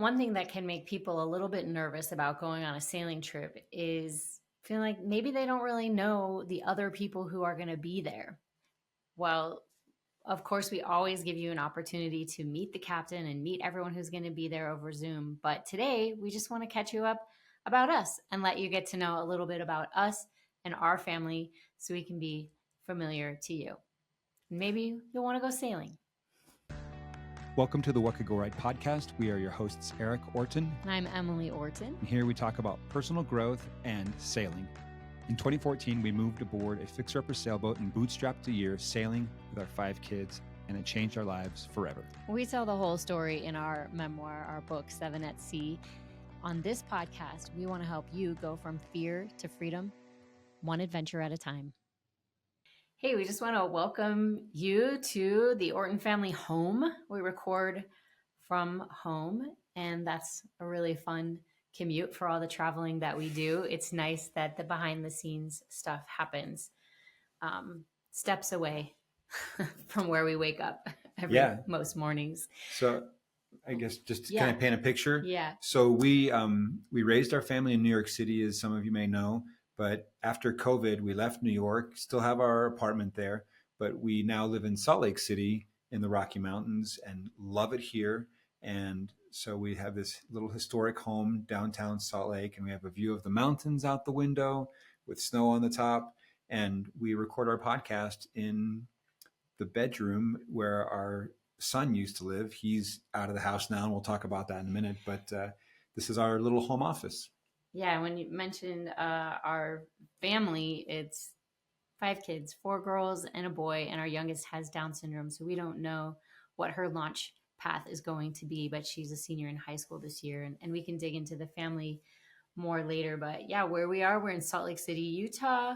One thing that can make people a little bit nervous about going on a sailing trip is feeling like maybe they don't really know the other people who are going to be there. Well, of course, we always give you an opportunity to meet the captain and meet everyone who's going to be there over Zoom. But today, we just want to catch you up about us and let you get to know a little bit about us and our family so we can be familiar to you. Maybe you'll want to go sailing. Welcome to the What Could Go Right podcast. We are your hosts, Erik, Orton. And I'm Emily Orton. And here we talk about personal growth and sailing. In 2014, we moved aboard a fixer-upper sailboat and bootstrapped a year sailing with our 5 kids, and it changed our lives forever. We tell the whole story in our memoir, our book, 7 at Sea. On this podcast, we want to help you go from fear to freedom, one adventure at a time. Hey, we just want to welcome you to the Orton family home. We record from home, and that's a really fun commute for all the traveling that we do. It's nice that the behind the scenes stuff happens steps away from where we wake up most mornings. So I guess just to kind of paint a picture. Yeah. So we raised our family in New York City, as some of you may know. But after COVID, we left New York, still have our apartment there, but we now live in Salt Lake City in the Rocky Mountains and love it here. And so we have this little historic home downtown Salt Lake, and we have a view of the mountains out the window with snow on the top. And we record our podcast in the bedroom where our son used to live. He's out of the house now, and we'll talk about that in a minute. But this is our little home office. Yeah, when you mentioned our family, it's 5 kids, 4 girls and a boy, and our youngest has Down syndrome. So we don't know what her launch path is going to be, but she's a senior in high school this year, and we can dig into the family more later. But yeah, where we are, we're in Salt Lake City, Utah.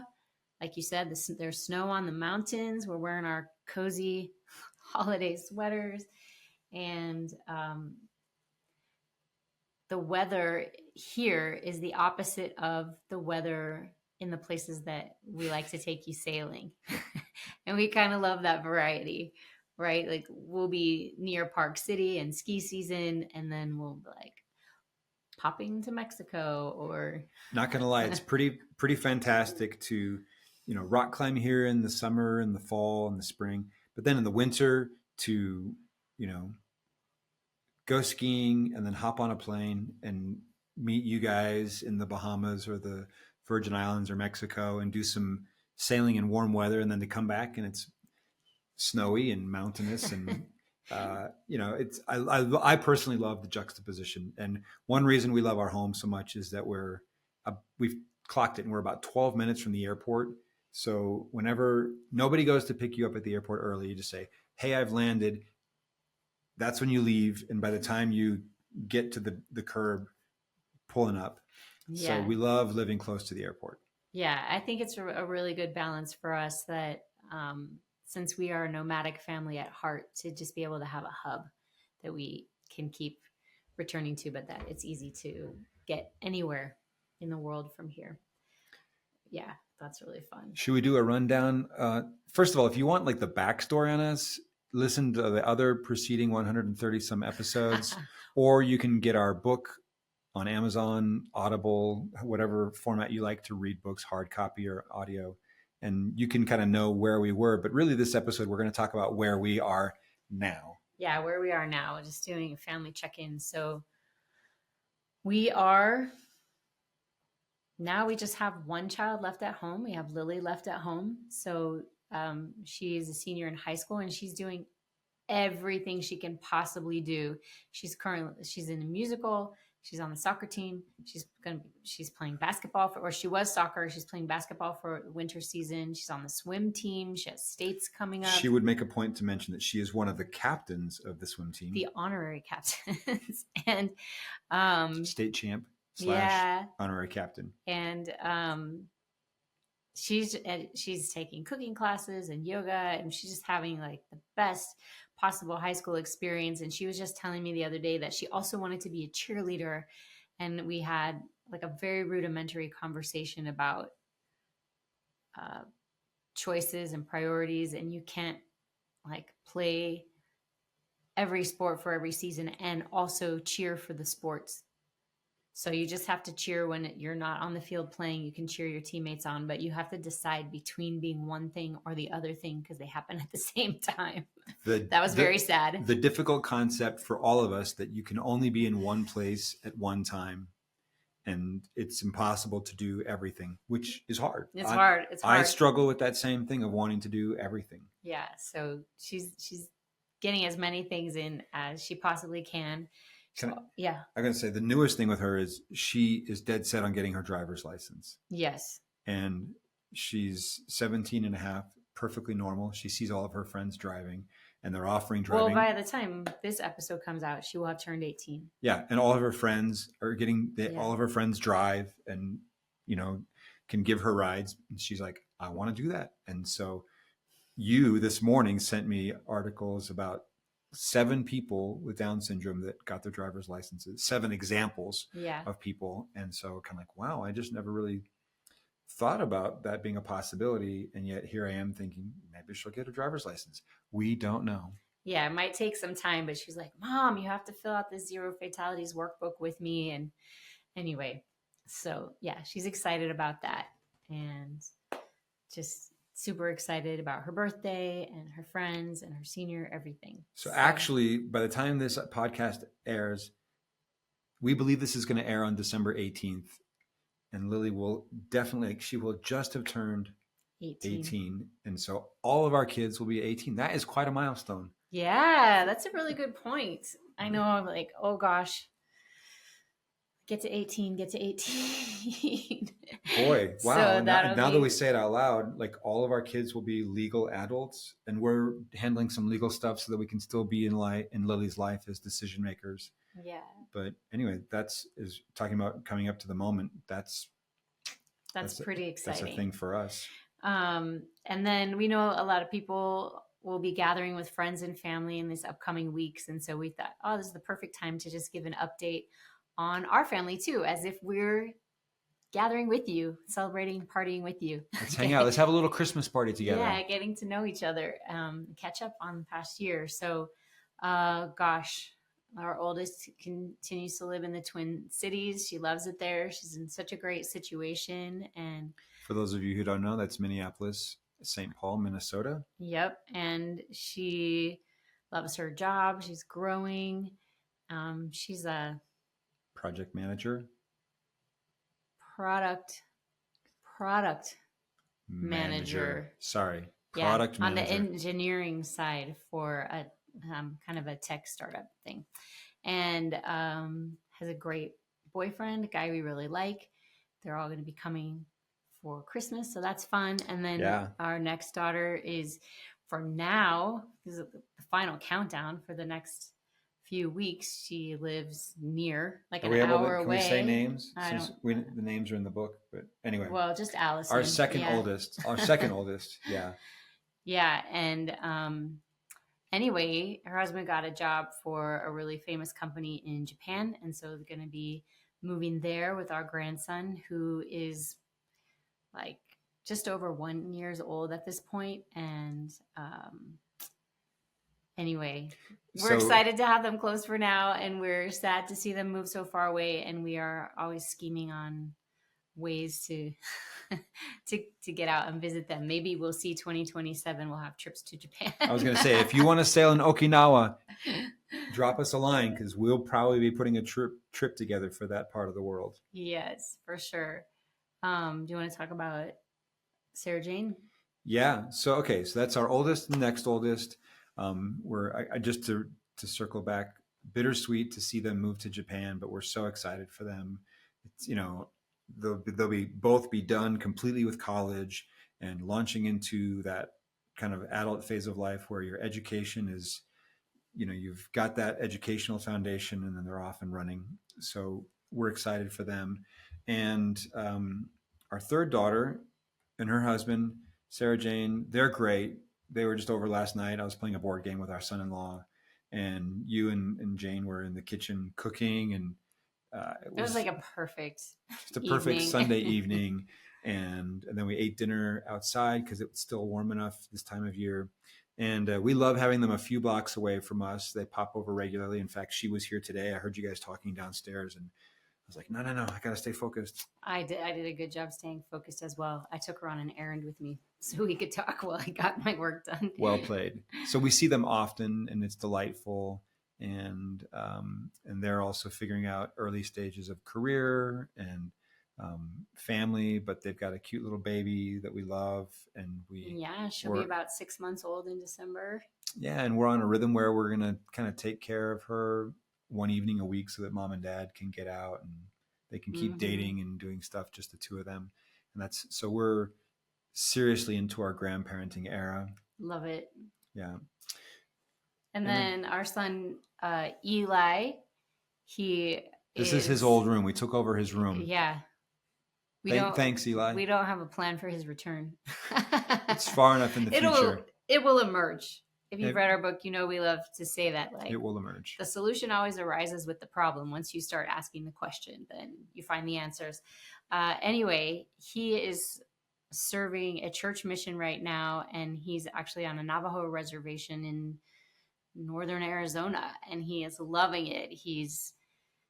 Like you said, there's snow on the mountains. We're wearing our cozy holiday sweaters, and the weather here is the opposite of the weather in the places that we like to take you sailing. And we kind of love that variety, right? Like we'll be near Park City and ski season, and then we'll be like popping to Mexico or... Not going to lie, it's pretty fantastic to, rock climb here in the summer and the fall and the spring, but then in the winter to, go skiing and then hop on a plane and meet you guys in the Bahamas or the Virgin Islands or Mexico and do some sailing in warm weather, and then to come back and it's snowy and mountainous and I personally love the juxtaposition. And one reason we love our home so much is that we've clocked it and we're about 12 minutes from the airport. So whenever nobody goes to pick you up at the airport early, you just say, "Hey, I've landed." That's when you leave. And by the time you get to the curb, pulling up. Yeah. So we love living close to the airport. Yeah, I think it's a really good balance for us that since we are a nomadic family at heart, to just be able to have a hub that we can keep returning to, but that it's easy to get anywhere in the world from here. Yeah, that's really fun. Should we do a rundown? First of all, if you want like the backstory on us, listen to the other preceding 130 some episodes, or you can get our book on Amazon, Audible, whatever format you like to read books, hard copy or audio, and you can kind of know where we were. But really this episode, we're going to talk about where we are now. Yeah, where we are now, just doing a family check-in. So we are now, we just have one child left at home. We have Lily left at home. So she is a senior in high school, and she's doing everything she can possibly do. She's in a musical. She's on the soccer team. She's playing basketball she was soccer. She's playing basketball for winter season. She's on the swim team. She has states coming up. She would make a point to mention that she is one of the captains of the swim team. The honorary captains. And state champ / honorary captain. And she's taking cooking classes and yoga, and she's just having like the best possible high school experience. And she was just telling me the other day that she also wanted to be a cheerleader, and we had like a very rudimentary conversation about choices and priorities, and you can't like play every sport for every season and also cheer for the sports. So you just have to cheer when you're not on the field playing. You can cheer your teammates on, but you have to decide between being one thing or the other thing because they happen at the same time. That was very sad. The difficult concept for all of us that you can only be in one place at one time, and it's impossible to do everything, which is hard. It's hard. I struggle with that same thing of wanting to do everything. Yeah. So she's getting as many things in as she possibly can. I'm going to say the newest thing with her is she is dead set on getting her driver's license. Yes. And she's 17 and a half, perfectly normal. She sees all of her friends driving and they're offering driving. Well, by the time this episode comes out, she will have turned 18. Yeah. And all of her friends are getting, all of her friends drive and, can give her rides. And she's like, I want to do that. And so you this morning sent me articles about 7 people with Down syndrome that got their driver's licenses, 7 examples of people. And so kind of like, wow, I just never really thought about that being a possibility. And yet here I am thinking maybe she'll get a driver's license. We don't know. Yeah, it might take some time, but she's like, Mom, you have to fill out this Zero Fatalities workbook with me. And anyway, so yeah, she's excited about that and just super excited about her birthday and her friends and her senior everything. So actually, by the time this podcast airs, we believe this is going to air on December 18th. And Lily will definitely, she will just have turned 18. And so all of our kids will be 18. That is quite a milestone. Yeah, that's a really good point. I know, I'm like, oh gosh. Get to 18. Boy, wow. So now that we say it out loud, like all of our kids will be legal adults and we're handling some legal stuff so that we can still be in Lily's life as decision makers. Yeah. But anyway, is talking about coming up to the moment. That's pretty exciting. That's a thing for us. And then we know a lot of people will be gathering with friends and family in these upcoming weeks. And so we thought, this is the perfect time to just give an update on our family too, as if we're gathering with you, celebrating, partying with you. Let's hang out. Let's have a little Christmas party together. Yeah, getting to know each other, catch up on the past year. So, gosh, our oldest continues to live in the Twin Cities. She loves it there. She's in such a great situation. And for those of you who don't know, that's Minneapolis, St. Paul, Minnesota. Yep. And she loves her job. She's growing. She's a project manager. Product manager. Sorry. Product manager. On the engineering side for a kind of a tech startup thing. And has a great boyfriend, a guy we really like. They're all going to be coming for Christmas, so that's fun. And then our next daughter is, for now, this is the final countdown for the next few weeks. She lives near, like an hour away. Can we say names? The names are in the book, but anyway. Well, just Allison. Our second oldest. Yeah. Yeah, and anyway, her husband got a job for a really famous company in Japan, and so they're going to be moving there with our grandson, who is like just over 1 year old at this point. And anyway, we're excited to have them close for now, and we're sad to see them move so far away. And we are always scheming on ways to to get out and visit them. Maybe we'll see 2027. We'll have trips to Japan. I was going to say, if you want to sail in Okinawa, drop us a line because we'll probably be putting a trip together for that part of the world. Yes, for sure. Do you want to talk about Sarah Jane? Yeah. So that's our oldest and next oldest. I just to circle back, bittersweet to see them move to Japan, but we're so excited for them. It's, they'll both be done completely with college and launching into that kind of adult phase of life where your education is, you've got that educational foundation and then they're off and running. So we're excited for them. And our third daughter and her husband, Sarah Jane, they're great. They were just over last night. I was playing a board game with our son-in-law, and you and Jane were in the kitchen cooking, and it was like a perfect Sunday evening. And then we ate dinner outside because it was still warm enough this time of year. And we love having them a few blocks away from us. They pop over regularly. In fact, she was here today. I heard you guys talking downstairs, and I was like, no, I got to stay focused. I did a good job staying focused as well. I took her on an errand with me so we could talk while I got my work done. Well played. So we see them often, and it's delightful. And they're also figuring out early stages of career and family, but they've got a cute little baby that we love, and she'll be about 6 months old in December. Yeah, and we're on a rhythm where we're gonna kind of take care of her one evening a week so that mom and dad can get out and they can keep dating and doing stuff, just the two of them. And so we're seriously into our grandparenting era. Love it. Yeah. And then our son Eli, this is his old room. We took over his room. Yeah. Thanks, Eli. We don't have a plan for his return. It's far enough in the future. It will emerge. If you've read our book, you know we love to say that, like, it will emerge. The solution always arises with the problem. Once you start asking the question, then you find the answers. Anyway, he is serving a church mission right now, and he's actually on a Navajo reservation in northern Arizona, and he is loving it. He's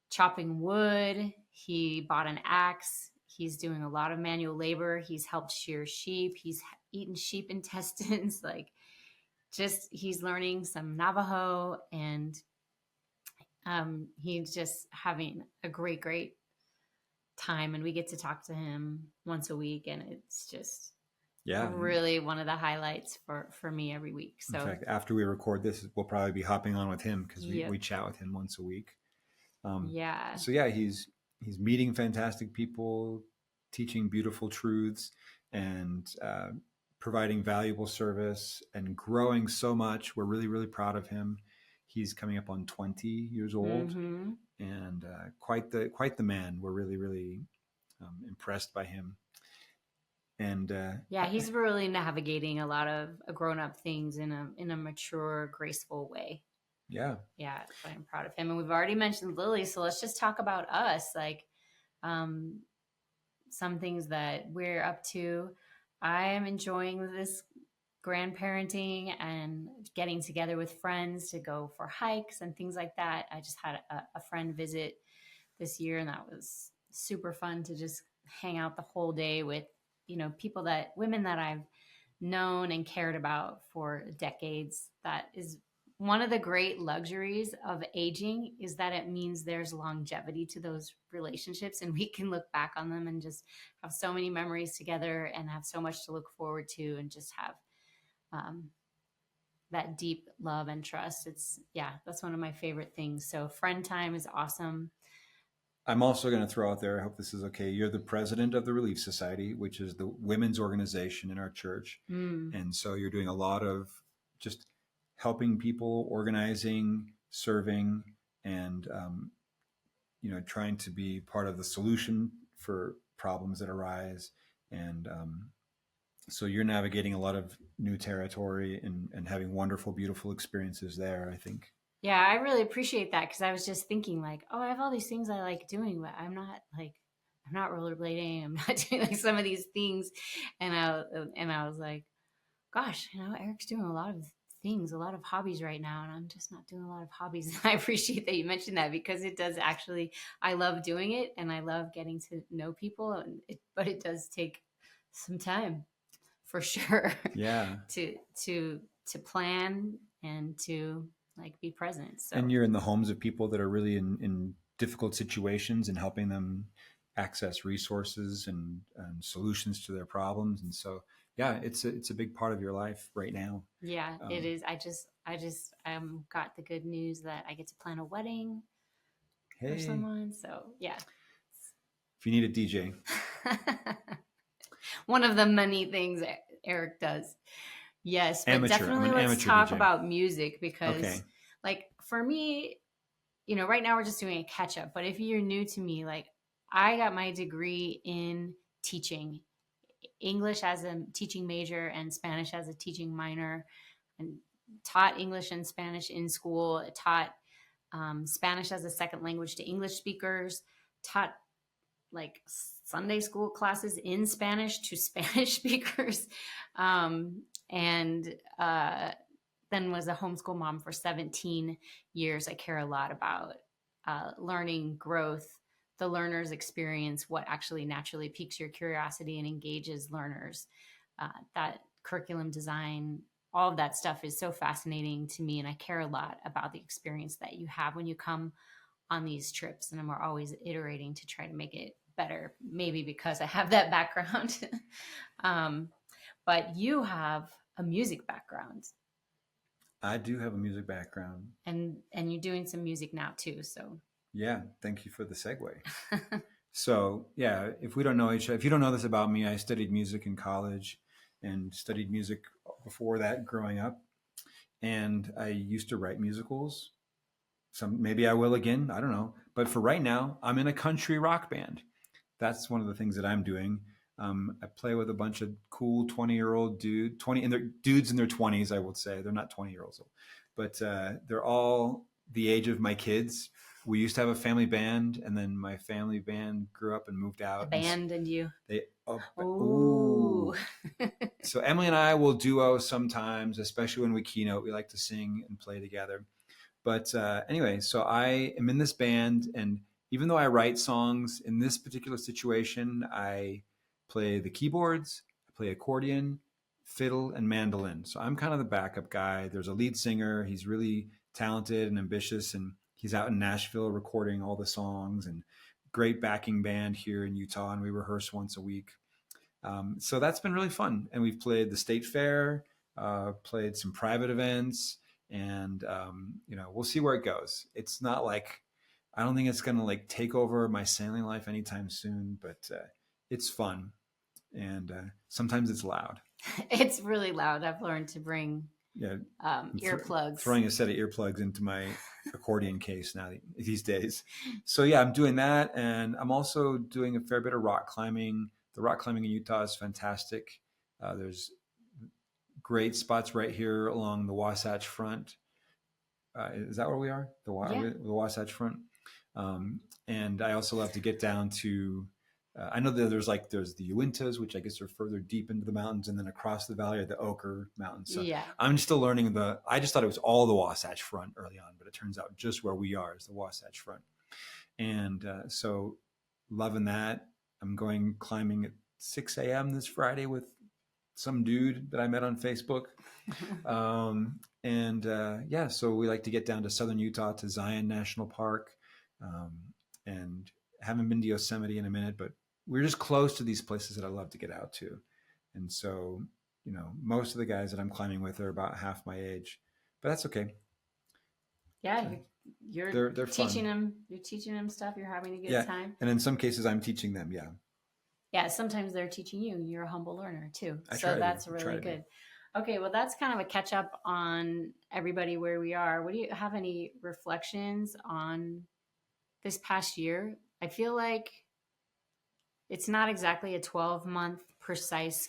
chopping wood. He bought an axe. He's doing a lot of manual labor. He's helped shear sheep. He's eaten sheep intestines. He's learning some Navajo, and he's just having a great time. And we get to talk to him once a week, and it's just really one of the highlights for me every week. So, in fact, after we record this, we'll probably be hopping on with him because we chat with him once a week. So he's meeting fantastic people, teaching beautiful truths, and providing valuable service and growing so much. We're really, really proud of him. He's coming up on 20 years old, and quite the man. We're really, really impressed by him. And he's really navigating a lot of grown-up things in a mature, graceful way. Yeah, I'm proud of him. And we've already mentioned Lily, so let's just talk about us. Some things that we're up to. I am enjoying this grandparenting and getting together with friends to go for hikes and things like that. I just had a friend visit this year, and that was super fun to just hang out the whole day with, women that I've known and cared about for decades. That is one of the great luxuries of aging, is that it means there's longevity to those relationships, and we can look back on them and just have so many memories together and have so much to look forward to, and just have that deep love and trust. That's one of my favorite things. So friend time is awesome. I'm also going to throw out there, I hope this is okay, you're the president of the Relief Society, which is the women's organization in our church. And so you're doing a lot of just helping people, organizing, serving, and trying to be part of the solution for problems that arise. And so you're navigating a lot of new territory and having wonderful, beautiful experiences there, I think. Yeah, I really appreciate that, because I was just thinking I have all these things I like doing, but I'm not rollerblading. I'm not doing some of these things. And I was like, gosh, Eric's doing a lot of things, a lot of hobbies right now, and I'm just not doing a lot of hobbies. And I appreciate that you mentioned that, because it does actually, I love doing it, and I love getting to know people, but it does take some time, for sure. Yeah. to plan and to be present. So. And you're in the homes of people that are really in difficult situations, and helping them access resources and solutions to their problems. And so, it's a big part of your life right now. Yeah, it is. I just got the good news that I get to plan a wedding for someone. So if you need a DJ, one of the many things Erik does. Yes, but amateur. Definitely let's talk about music, because for me, right now we're just doing a catch up. But if you're new to me, I got my degree in teaching, English as a teaching major and Spanish as a teaching minor, and taught English and Spanish in school, taught Spanish as a second language to English speakers, taught Sunday school classes in Spanish to Spanish speakers. And then was a homeschool mom for 17 years. I care a lot about learning, growth, the learner's experience, what actually naturally piques your curiosity and engages learners. That curriculum design, all of that stuff is so fascinating to me. And I care a lot about the experience that you have when you come on these trips. And we're always iterating to try to make it better, maybe because I have that background. But you have a music background. I do have a music background. And you're doing some music now too. So yeah, thank you for the segue. So yeah, if we don't know each other, if you don't know this about me, I studied music in college and studied music before that growing up. And I used to write musicals. Maybe I will again. I don't know. But for right now, I'm in a country rock band. That's one of the things that I'm doing. I play with a bunch of cool 20-year-old dudes in their 20s. I would say they're not 20-year-olds old, but they're all the age of my kids. We used to have a family band, and then my family band grew up and moved out. Abandoned you. Ooh. So Emily and I will duo sometimes, especially when we keynote. We like to sing and play together. But anyway, so I am in this band, and even though I write songs, in this particular situation, I play the keyboards, I play accordion, fiddle, and mandolin. So I'm kind of the backup guy. There's a lead singer. He's really talented and ambitious, and he's out in Nashville recording all the songs, and great backing band here in Utah, and we rehearse once a week. So that's been really fun. And we've played the state fair, played some private events, and we'll see where it goes. It's not like, I don't think it's going to like take over my sailing life anytime soon, but it's fun. And sometimes it's loud. It's really loud. I've learned to bring earplugs. Throwing a set of earplugs into my accordion case now these days. So yeah, I'm doing that. And I'm also doing a fair bit of rock climbing. The rock climbing in Utah is fantastic. There's great spots right here along the Wasatch Front. Is that where we are? The Wasatch Front. And I also love to get down to, I know that there's the Uintas, which I guess are further deep into the mountains, and then across the valley are the Ochre Mountains. So yeah. I'm still learning I just thought it was all the Wasatch Front early on, but it turns out just where we are is the Wasatch Front. And so loving that. I'm going climbing at 6 a.m. this Friday with some dude that I met on Facebook. So we like to get down to southern Utah to Zion National Park, and haven't been to Yosemite in a minute, but we're just close to these places that I love to get out to. And so, most of the guys that I'm climbing with are about half my age, but that's okay. Yeah. They're teaching them. You're teaching them stuff. You're having a good time. And in some cases I'm teaching them. Yeah. Yeah. Sometimes they're teaching you. You're a humble learner too. So that's really good. Okay. Well, that's kind of a catch up on everybody where we are. What do you have any reflections on this past year? I feel like it's not exactly a 12-month precise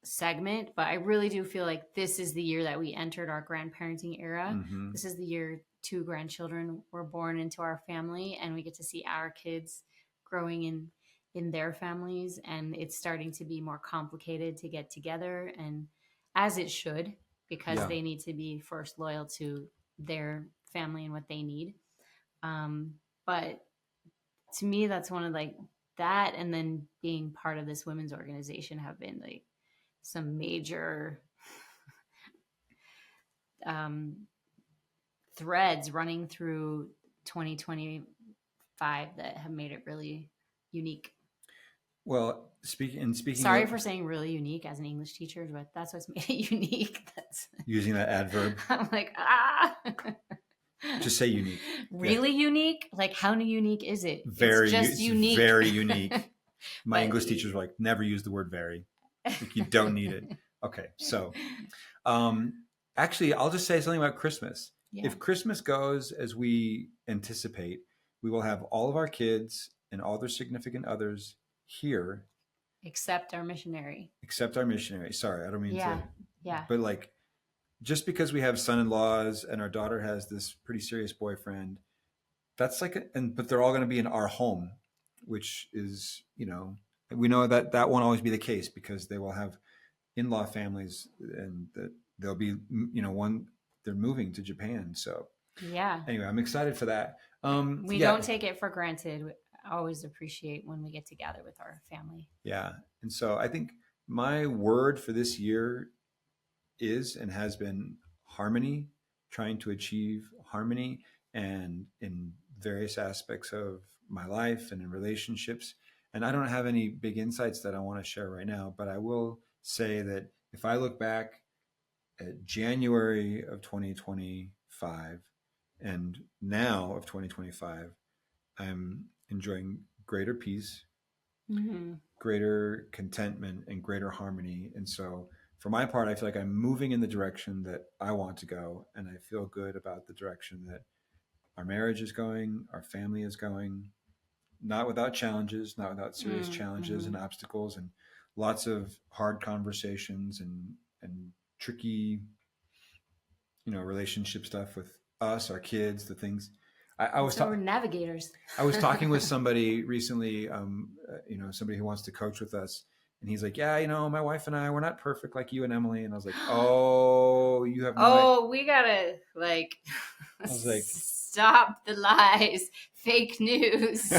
segment, but I really do feel like this is the year that we entered our grandparenting era. Mm-hmm. This is the year 2 grandchildren were born into our family, and we get to see our kids growing in their families, and it's starting to be more complicated to get together, and as it should, because they need to be first loyal to their family and what they need. But to me, that's one of that, and then being part of this women's organization have been some major threads running through 2025 that have made it really unique. Well, speaking. Sorry for saying really unique as an English teacher, but that's what's made it unique. That's using that adverb. I'm like, Just say unique. Really unique? Like, how unique is it? Very, it's just unique. Very unique. My English teachers were like, never use the word very. Like, you don't need it. Okay, so actually, I'll just say something about Christmas. Yeah. If Christmas goes as we anticipate, we will have all of our kids and all their significant others here. Except our missionary. Sorry, I don't mean to. Yeah. But just because we have son-in-laws and our daughter has this pretty serious boyfriend, that's but they're all going to be in our home, which is, we know that won't always be the case because they will have in-law families and that they'll be, they're moving to Japan. So Yeah. anyway, I'm excited for that. We don't take it for granted. We always appreciate when we get together with our family. Yeah. And so I think my word for this year is and has been harmony, trying to achieve harmony and in various aspects of my life and in relationships. And I don't have any big insights that I want to share right now, but I will say that if I look back at January of 2025 and now of 2025, I'm enjoying greater peace, greater contentment, and greater harmony. And so, for my part, I feel like I'm moving in the direction that I want to go. And I feel good about the direction that our marriage is going, our family is going, not without challenges, not without serious challenges and obstacles, and lots of hard conversations and tricky, relationship stuff with us, our kids, the things. We're navigators. I was talking with somebody recently, somebody who wants to coach with us, and he's like, "Yeah, my wife and I, we're not perfect like you and Emily." And I was like, "Oh, you have no." We gotta I was like, stop the lies, fake news.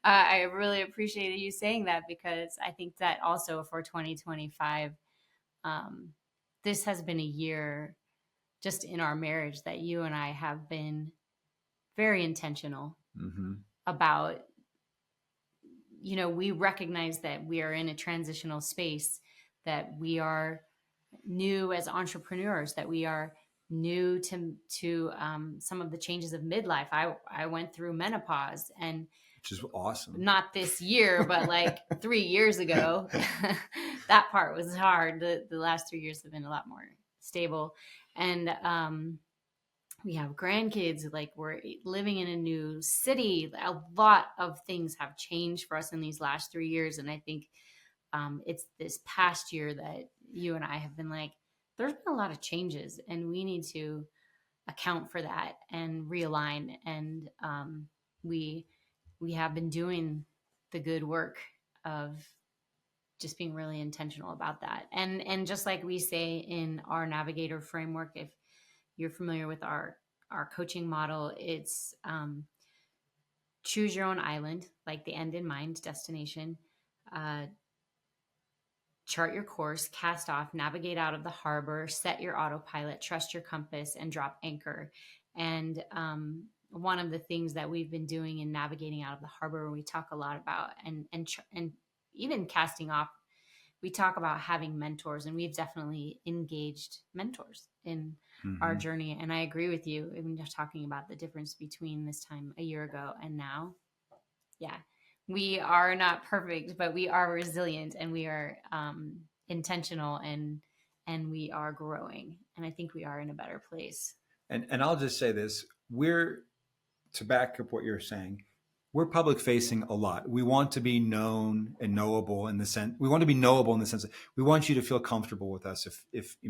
I really appreciated you saying that, because I think that also for 2025, this has been a year just in our marriage that you and I have been very intentional about. We recognize that we are in a transitional space, that we are new as entrepreneurs, that we are new to some of the changes of midlife. I went through menopause, and which is awesome. Not this year, but like 3 years ago. That part was hard. The last 3 years have been a lot more stable, and we have grandkids. Like, we're living in a new city. A lot of things have changed for us in these last 3 years, and I think it's this past year that you and I have been like, there's been a lot of changes, and we need to account for that and realign. And we have been doing the good work of just being really intentional about that. And just like we say in our navigator framework, if you're familiar with our coaching model, it's choose your own island, like the end in mind, destination. Chart your course, cast off, navigate out of the harbor, set your autopilot, trust your compass, and drop anchor. And one of the things that we've been doing in navigating out of the harbor, we talk a lot about, and even casting off, we talk about having mentors, and we've definitely engaged mentors in our journey. And I agree with you when you're talking about the difference between this time a year ago and now. Yeah. We are not perfect, but we are resilient, and we are intentional, and we are growing. And I think we are in a better place. And I'll just say this: to back up what you're saying, we're public facing a lot. We want to be known and knowable in the sense. We want to be knowable in the sense that we want you to feel comfortable with us.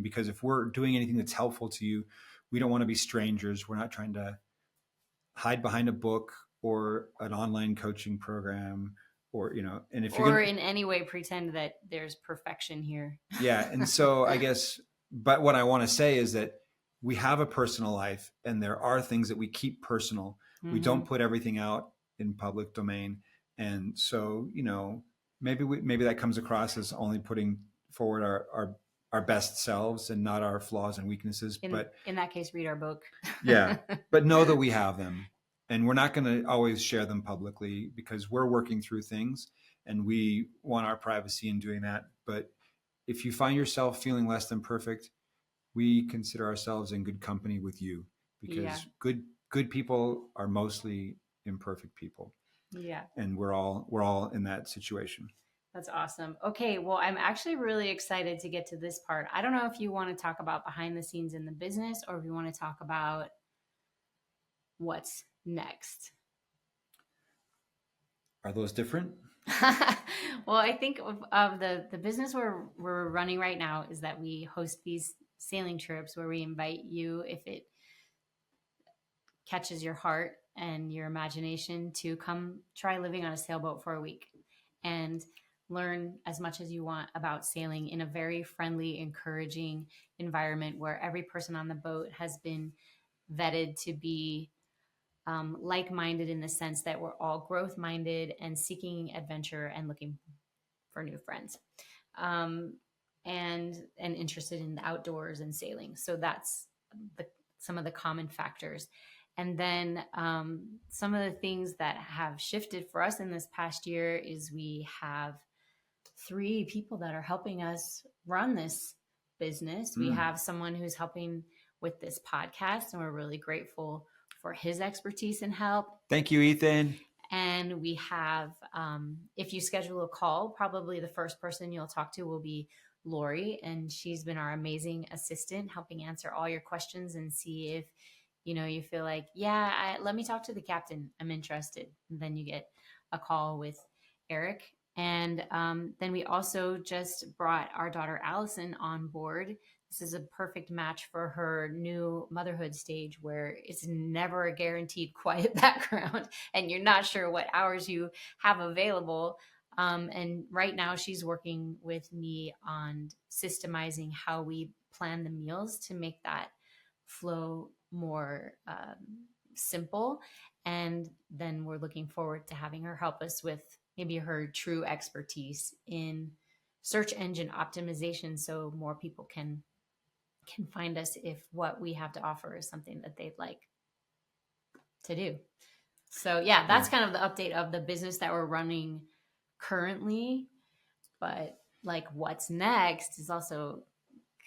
Because if we're doing anything that's helpful to you, we don't want to be strangers. We're not trying to hide behind a book or an online coaching program, or and if you're in any way pretend that there's perfection here. Yeah. And so I guess, but what I want to say is that we have a personal life, and there are things that we keep personal. We don't put everything out in public domain. And so, maybe that comes across as only putting forward our best selves and not our flaws and weaknesses. But in that case, read our book. Yeah. But know that we have them, and we're not going to always share them publicly, because we're working through things and we want our privacy in doing that. But if you find yourself feeling less than perfect, we consider ourselves in good company with you, because good people are mostly imperfect people. Yeah. And we're all in that situation. That's awesome. Okay, well, I'm actually really excited to get to this part. I don't know if you want to talk about behind the scenes in the business, or if you want to talk about what's next. Are those different? Well, I think of the business we're running right now is that we host these sailing trips where we invite you, if it catches your heart and your imagination, to come try living on a sailboat for a week. And learn as much as you want about sailing in a very friendly, encouraging environment where every person on the boat has been vetted to be like-minded, in the sense that we're all growth-minded and seeking adventure and looking for new friends, um, and interested in the outdoors and sailing. So that's some of the common factors. And then some of the things that have shifted for us in this past year is we have 3 people that are helping us run this business. We have someone who's helping with this podcast, and we're really grateful for his expertise and help. Thank you, Ethan. And we have, if you schedule a call, probably the first person you'll talk to will be Lori, and she's been our amazing assistant, helping answer all your questions and see if you feel like, let me talk to the captain, I'm interested. And then you get a call with Erik. And then we also just brought our daughter Allison on board. This is a perfect match for her new motherhood stage, where it's never a guaranteed quiet background and you're not sure what hours you have available. And right now she's working with me on systemizing how we plan the meals to make that flow more simple. And then we're looking forward to having her help us with maybe her true expertise in search engine optimization, so more people can find us if what we have to offer is something that they'd like to do. So that's kind of the update of the business that we're running currently. But like, what's next is also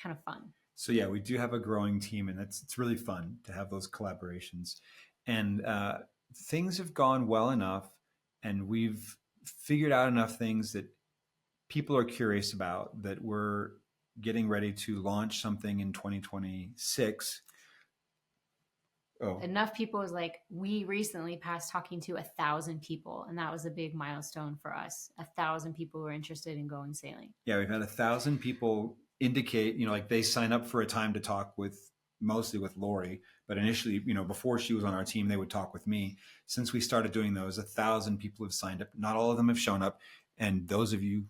kind of fun. So we do have a growing team, and it's really fun to have those collaborations. And things have gone well enough, and we've figured out enough things that people are curious about, that we're getting ready to launch something in 2026. Enough people was like, we recently passed talking to 1,000 people, and that was a big milestone for us. 1,000 people were interested in going sailing. Yeah, we've had 1,000 people indicate, like they sign up for a time to talk mostly with Lori, but initially, before she was on our team, they would talk with me. Since we started doing those, 1,000 people have signed up. Not all of them have shown up, and those of you,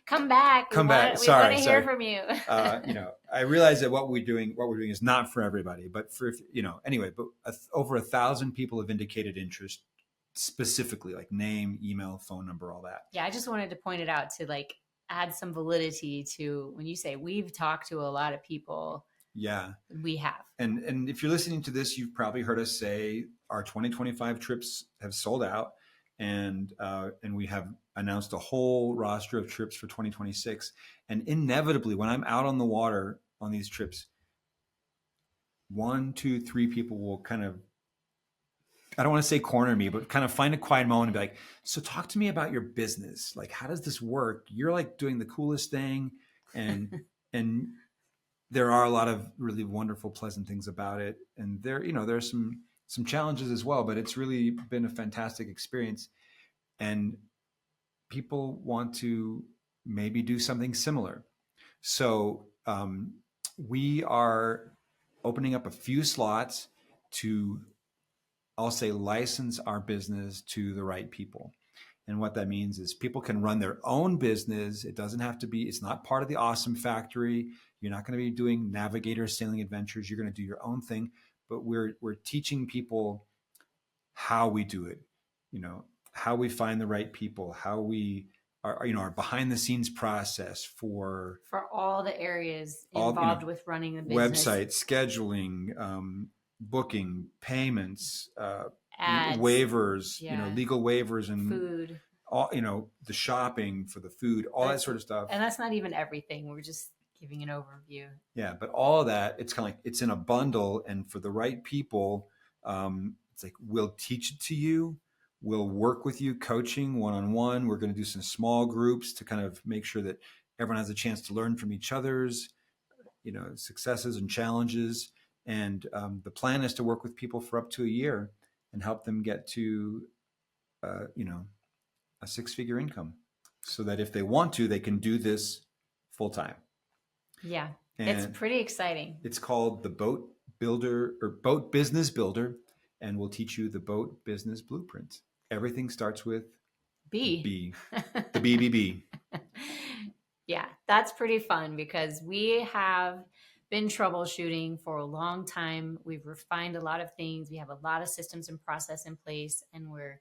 come back. We want to hear from you. I realize that what we're doing is not for everybody, but for anyway. But over 1,000 people have indicated interest, specifically like name, email, phone number, all that. Yeah, I just wanted to point it out to like add some validity to when you say we've talked to a lot of people. Yeah, we have. And if you're listening to this, you've probably heard us say our 2025 trips have sold out, and we have announced a whole roster of trips for 2026. And inevitably, when I'm out on the water on these trips, 1, 2, 3 people will kind of, I don't want to say corner me, but kind of find a quiet moment and be like, so talk to me about your business. Like, how does this work? You're like doing the coolest thing. And there are a lot of really wonderful, pleasant things about it. And there's some challenges as well, but it's really been a fantastic experience. And people want to maybe do something similar. So we are opening up a few slots to, I'll say, license our business to the right people. And what that means is people can run their own business. It doesn't have to be, it's not part of the Awesome Factory. You're not going to be doing Navigator Sailing Adventures. You're going to do your own thing. But we're teaching people how we do it, how we find the right people, how we are, our behind the scenes process for all the areas involved with running a business. Website, scheduling, booking, payments, ads, waivers, legal waivers, and food, all, the shopping for the food, all that sort of stuff. And that's not even everything. We're just giving an overview. Yeah. But all of that, it's kind of like, it's in a bundle, and for the right people, it's like, we'll teach it to you. We'll work with you, coaching one-on-one. We're going to do some small groups to kind of make sure that everyone has a chance to learn from each other's, successes and challenges. And the plan is to work with people for up to a year and help them get to, a 6-figure income, so that if they want to, they can do this full time. Yeah, and it's pretty exciting. It's called the Boat Builder, or Boat Business Builder, and we'll teach you the boat business blueprint. Everything starts with B. The BBB. Yeah, that's pretty fun because we have been troubleshooting for a long time. We've refined a lot of things. We have a lot of systems and process in place, and we're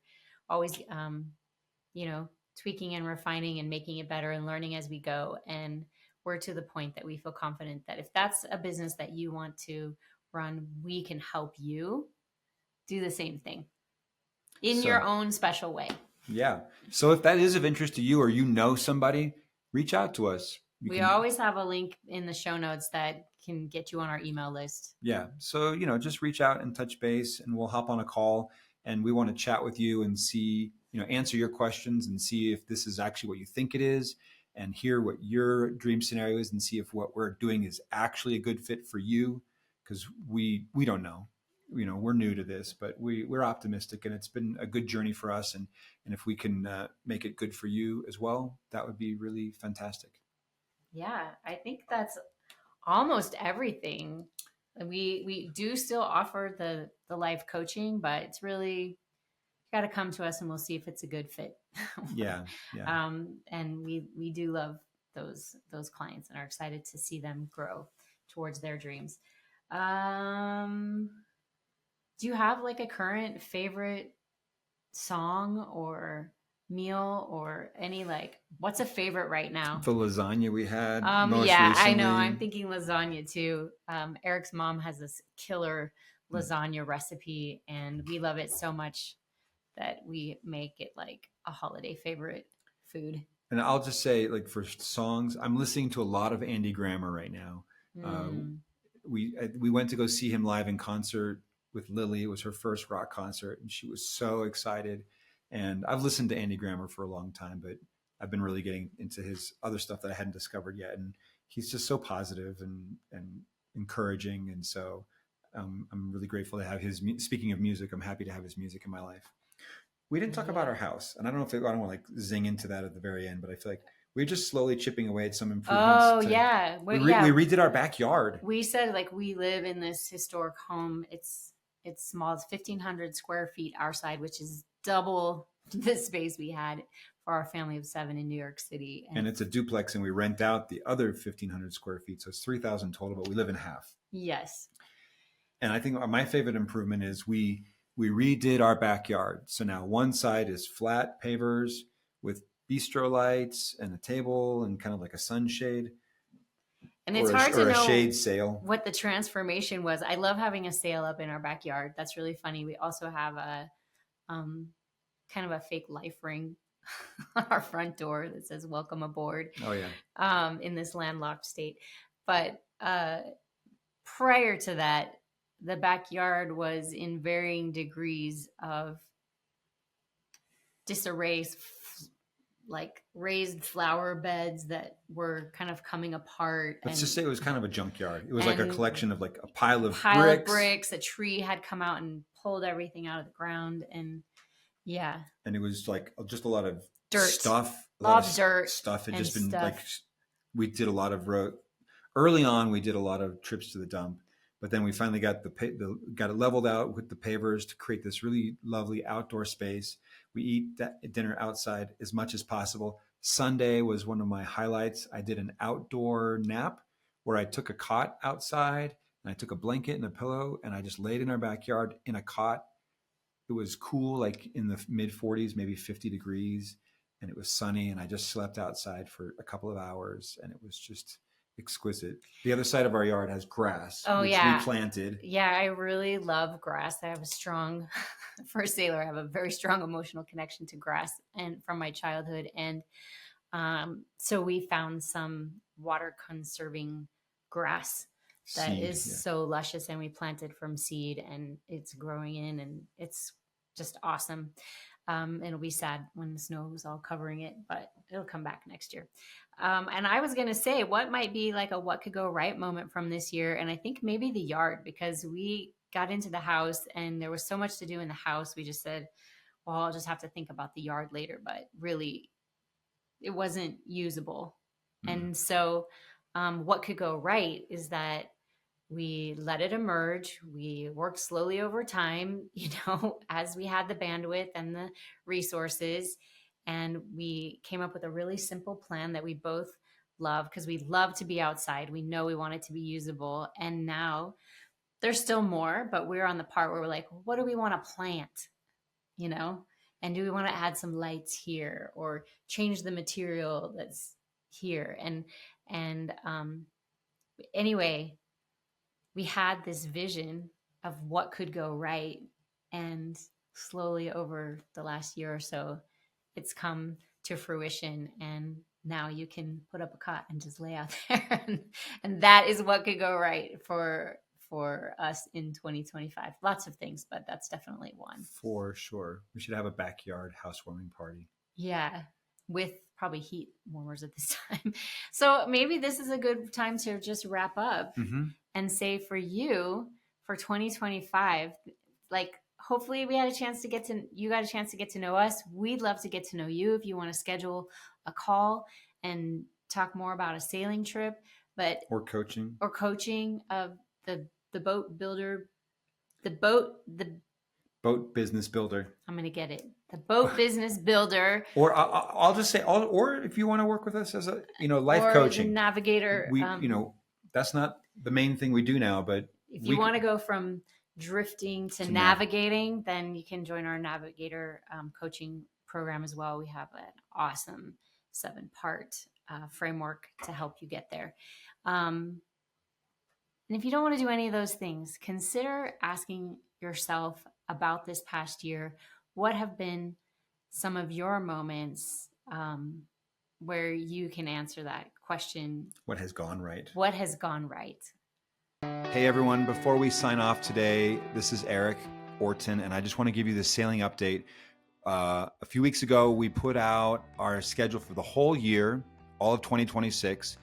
always, you know, tweaking and refining and making it better and learning as we go. And we're to the point that we feel confident that if that's a business that you want to run, we can help you do the same thing in your own special way. Yeah. So if that is of interest to you or you know somebody, reach out to us. We always have a link in the show notes that can get you on our email list. Yeah. So, just reach out and touch base and we'll hop on a call and we want to chat with you and see, answer your questions and see if this is actually what you think it is and hear what your dream scenario is and see if what we're doing is actually a good fit for you. Because we don't know. We're new to this, but we're optimistic and it's been a good journey for us. And if we can make it good for you as well, that would be really fantastic. Yeah, I think that's almost everything. We do still offer the life coaching, but it's really got to come to us and we'll see if it's a good fit. Yeah. And we do love those clients and are excited to see them grow towards their dreams. Do you have like a current favorite song or meal or any what's a favorite right now? The lasagna we had most recently. I know. I'm thinking lasagna too. Eric's mom has this killer lasagna recipe and we love it so much that we make it like a holiday favorite food. And I'll just say, for songs, I'm listening to a lot of Andy Grammer right now. We went to go see him live in concert with Lily. It was her first rock concert, and she was so excited. And I've listened to Andy Grammer for a long time, but I've been really getting into his other stuff that I hadn't discovered yet. And he's just so positive and encouraging. And so I'm really grateful to have his. Speaking of music, I'm happy to have his music in my life. We didn't talk about our house, and I don't know if I don't want to zing into that at the very end, but I feel like we're just slowly chipping away at some improvements. Oh, yeah. We redid our backyard. We said we live in this historic home. It's small. It's 1,500 square feet our side, which is double the space we had for our family of 7 in New York City. And it's a duplex, and we rent out the other 1,500 square feet, so it's 3,000 total, but we live in half. Yes. And I think my favorite improvement is we redid our backyard. So now one side is flat pavers with bistro lights and a table and kind of like a sunshade. And it's hard to know a shade sail. What the transformation was. I love having a sail up in our backyard. That's really funny. We also have a kind of a fake life ring on our front door that says "Welcome aboard." Oh yeah. In this landlocked state, but prior to that, the backyard was in varying degrees of disarray, like raised flower beds that were kind of coming apart. Let's just say it was kind of a junkyard. It was like a collection of a pile of bricks. A tree had come out and pulled everything out of the ground. And yeah. And it was just a lot of dirt stuff. A lot of dirt. Stuff had just been we did a lot of early on, we did a lot of trips to the dump. But then we finally got got it leveled out with the pavers to create this really lovely outdoor space. We eat dinner outside as much as possible. Sunday was one of my highlights. I did an outdoor nap where I took a cot outside and I took a blanket and a pillow and I just laid in our backyard in a cot. It was cool, in the mid 40s, maybe 50 degrees, and it was sunny. And I just slept outside for a couple of hours and it was just exquisite. The other side of our yard has grass, which we planted. Yeah, I really love grass. I have for a sailor, I have a very strong emotional connection to grass and from my childhood. And so we found some water conserving grass that is so luscious, and we planted from seed and it's growing in and it's just awesome. It'll be sad when the snow is all covering it, but it'll come back next year. And I was going to say, what might be a what could go right moment from this year? And I think maybe the yard, because we got into the house and there was so much to do in the house. We just said, well, I'll just have to think about the yard later, but really it wasn't usable. Mm-hmm. And so what could go right is that we let it emerge. We worked slowly over time, as we had the bandwidth and the resources. And we came up with a really simple plan that we both love, because we love to be outside. We know we want it to be usable. And now there's still more, but we're on the part where we're like, what do we want to plant? You know? And do we want to add some lights here or change the material that's here? And anyway, we had this vision of what could go right. And slowly over the last year or so, it's come to fruition. And now you can put up a cot and just lay out there. And that is what could go right for us in 2025. Lots of things, but that's definitely one. For sure. We should have a backyard housewarming party. Yeah, with probably heat warmers at this time. So maybe this is a good time to just wrap up and say for you, for 2025, like hopefully we had a chance to you got a chance to get to know us. We'd love to get to know you if you want to schedule a call and talk more about a sailing trip, or coaching of the boat builder, the boat business builder. I'm going to get it. The boat business builder. Or I'll just say, or if you want to work with us as a, life or coaching the navigator. We, that's not the main thing we do now, but if you want to go from drifting to navigating, then you can join our navigator coaching program as well. We have an awesome 7-part framework to help you get there. And if you don't want to do any of those things, consider asking yourself about this past year, what have been some of your moments where you can answer that question? What has gone right? What has gone right? Hey everyone, before we sign off today, this is Erik, Orton, and I just want to give you the sailing update. A few weeks ago, we put out our schedule for the whole year, all of 2026.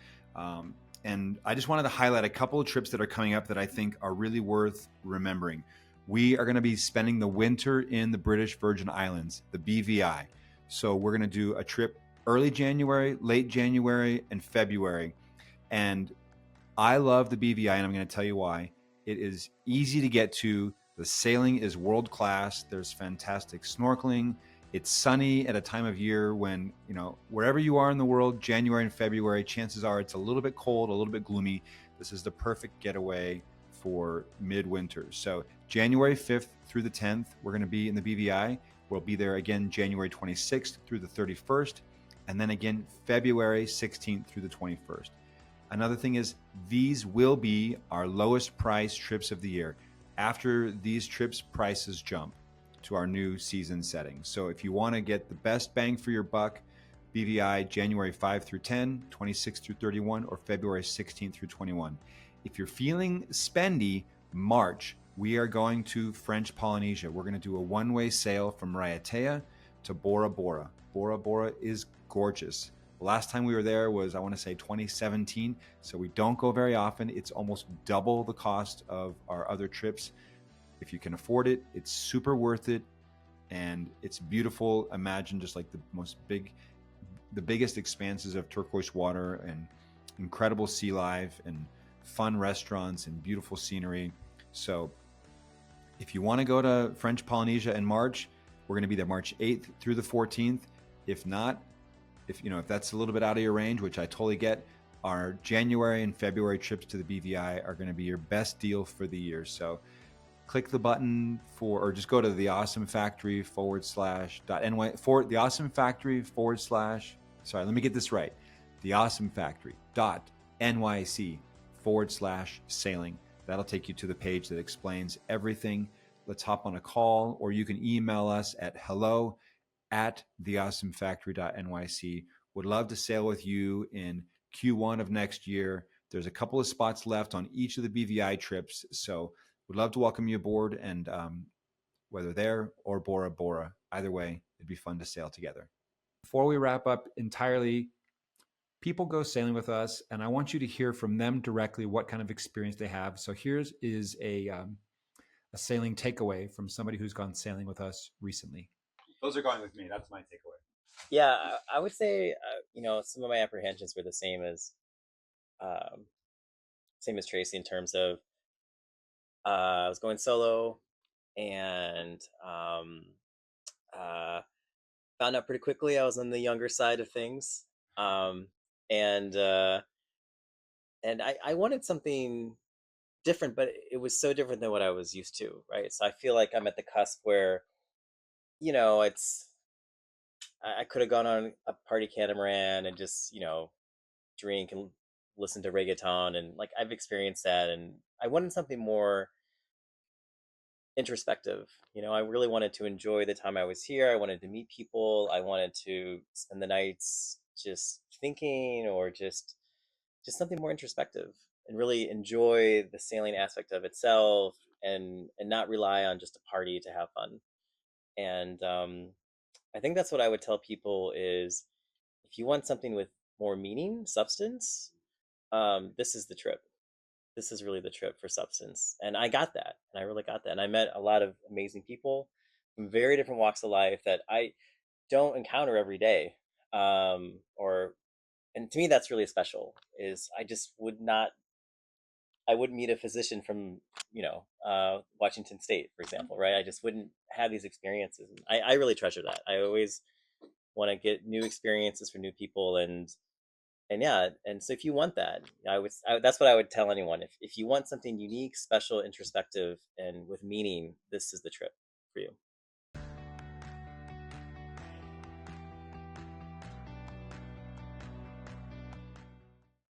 And I just wanted to highlight a couple of trips that are coming up that I think are really worth remembering. We are going to be spending the winter in the British Virgin Islands, the BVI. So we're going to do a trip early January, late January, and February. And I love the BVI, and I'm going to tell you why. It is easy to get to. The sailing is world-class. There's fantastic snorkeling. It's sunny at a time of year when, wherever you are in the world, January and February, chances are it's a little bit cold, a little bit gloomy. This is the perfect getaway for midwinter. So January 5th through the 10th, we're going to be in the BVI. We'll be there again January 26th through the 31st, and then again February 16th through the 21st. Another thing is these will be our lowest price trips of the year. After these trips, prices jump to our new season setting. So if you want to get the best bang for your buck, BVI January 5 through 10, 26 through 31, or February 16 through 21. If you're feeling spendy, March, we are going to French Polynesia. We're going to do a one-way sail from Raiatea to Bora Bora. Bora Bora is gorgeous. The last time we were there was, I want to say, 2017. So we don't go very often. It's almost double the cost of our other trips. If you can afford it, it's super worth it. And it's beautiful. Imagine just like the biggest expanses of turquoise water and incredible sea life and fun restaurants and beautiful scenery. So if you want to go to French Polynesia in March, we're going to be there March 8th through the 14th. If not, if that's a little bit out of your range, which I totally get, our January and February trips to the BVI are going to be your best deal for the year. So click the button or just go to the Awesome Factory / sorry, let me get this right. The Awesome Factory.nyc/sailing. That'll take you to the page that explains everything. Let's hop on a call, or you can email us at hello@theawesomefactory.nyc. Would love to sail with you in Q1 of next year. There's a couple of spots left on each of the BVI trips, so would love to welcome you aboard, and whether there or Bora Bora, either way, it'd be fun to sail together. Before we wrap up entirely, people go sailing with us, and I want you to hear from them directly what kind of experience they have. So here's a sailing takeaway from somebody who's gone sailing with us recently. Those are going with me. That's my takeaway. Yeah, I would say, some of my apprehensions were the same as Tracy in terms of I was going solo, and found out pretty quickly I was on the younger side of things. Um, and uh, and I wanted something different, but it was so different than what I was used to, right? So I feel like I'm at the cusp where, it's I could have gone on a party catamaran and just, drink and listen to reggaeton, and like I've experienced that, and I wanted something more introspective. I really wanted to enjoy the time I was here. I wanted to meet people. I wanted to spend the nights just thinking, or just something more introspective, and really enjoy the sailing aspect of itself, and not rely on just a party to have fun. And I think that's what I would tell people is, if you want something with more meaning, substance, this is the trip. This is really the trip for substance. And I got that. And I really got that. And I met a lot of amazing people from very different walks of life that I don't encounter every day. Or and to me that's really special, is I just would not I wouldn't meet a physician from, Washington State, for example, right? I just wouldn't have these experiences. I really treasure that. I always want to get new experiences for new people, and yeah, and so if you want that, that's what I would tell anyone. If you want something unique, special, introspective, and with meaning, this is the trip for you.